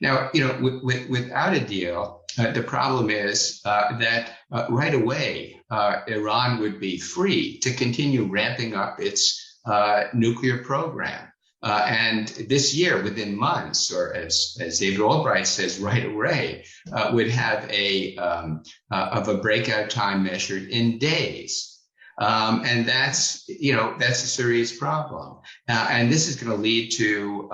Now, without a deal, the problem is that right away, Iran would be free to continue ramping up its nuclear program. And this year, within months, or as David Albright says, right away, would have of a breakout time measured in days. And that's a serious problem. And this is going to lead to,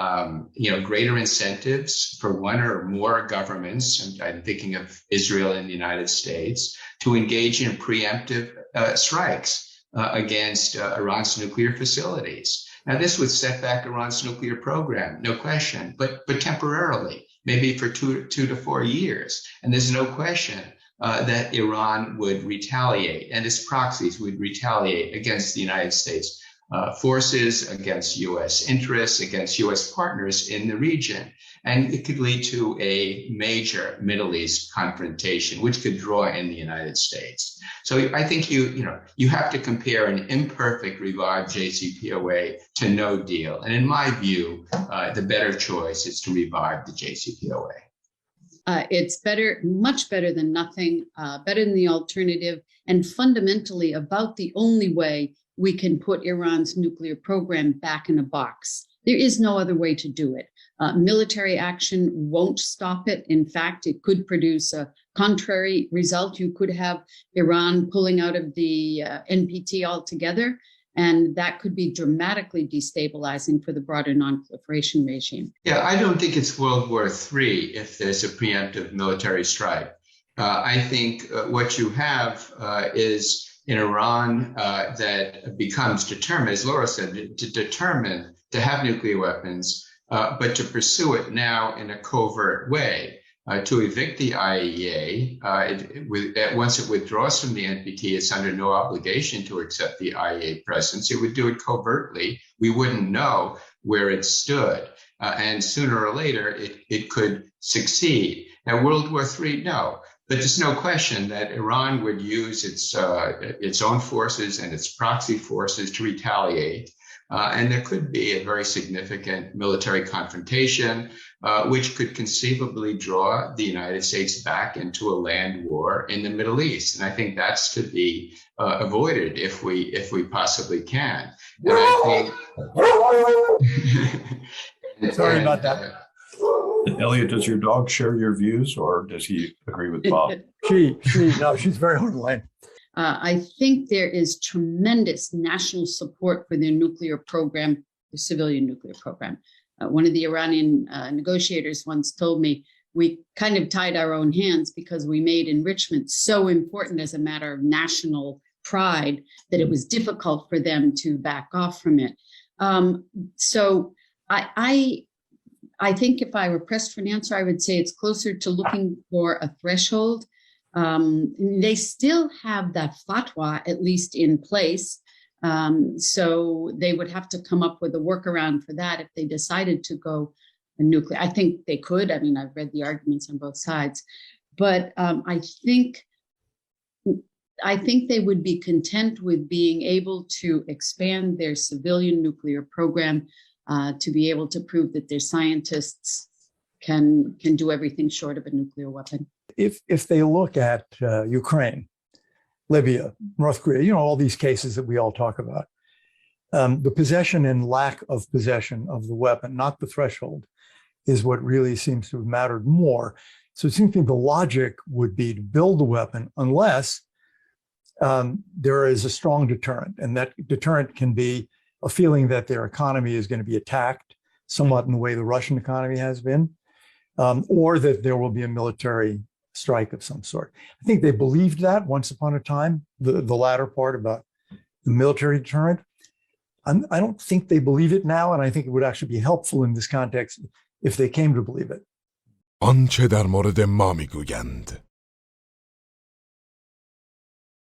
greater incentives for one or more governments, I'm thinking of Israel and the United States, to engage in preemptive strikes against Iran's nuclear facilities. Now, this would set back Iran's nuclear program, no question, but temporarily, maybe for 2 to 4 years. And there's no question that Iran would retaliate, and its proxies would retaliate against the United States forces, against U.S. interests, against U.S. partners in the region. And it could lead to a major Middle East confrontation, which could draw in the United States. So I think you have to compare an imperfect revived JCPOA to no deal. And in my view, the better choice is to revive the JCPOA. It's better, much better than nothing, better than the alternative, and fundamentally about the only way we can put Iran's nuclear program back in a box. There is no other way to do it. Military action won't stop it. In fact, it could produce a contrary result. You could have Iran pulling out of the NPT altogether, and that could be dramatically destabilizing for the broader non-proliferation regime. Yeah, I don't think it's World War III if there's a preemptive military strike. I think what you have is in Iran that becomes determined, as Laura said, determined to have nuclear weapons, but to pursue it now in a covert way. To evict the IAEA, once it withdraws from the NPT, it's under no obligation to accept the IAEA presence. It would do it covertly. We wouldn't know where it stood. And sooner or later, it could succeed. Now, World War III, no. But there's no question that Iran would use its own forces and its proxy forces to retaliate. And there could be a very significant military confrontation, which could conceivably draw the United States back into a land war in the Middle East. And I think that's to be avoided if we possibly can. And I think Sorry about that. Elliot, does your dog share your views, or does he agree with Bob? She's very on the line. I think there is tremendous national support for their nuclear program, the civilian nuclear program. One of the Iranian negotiators once told me, we kind of tied our own hands because we made enrichment so important as a matter of national pride that it was difficult for them to back off from it. So I think if I were pressed for an answer, I would say it's closer to looking for a threshold. They still have that fatwa, at least in place. So they would have to come up with a workaround for that if they decided to go nuclear. I think they could. I mean, I've read the arguments on both sides. But I think they would be content with being able to expand their civilian nuclear program to be able to prove that their scientists can do everything short of a nuclear weapon. If they look at Ukraine, Libya, North Korea, all these cases that we all talk about, the possession and lack of possession of the weapon, not the threshold, is what really seems to have mattered more. So it seems to me the logic would be to build the weapon unless there is a strong deterrent, and that deterrent can be a feeling that their economy is going to be attacked somewhat in the way the Russian economy has been, or that there will be a military strike of some sort. I think they believed that once upon a time, the latter part about the military deterrent. I don't think they believe it now, and I think it would actually be helpful in this context if they came to believe it. آنچه در مورد ما میگویند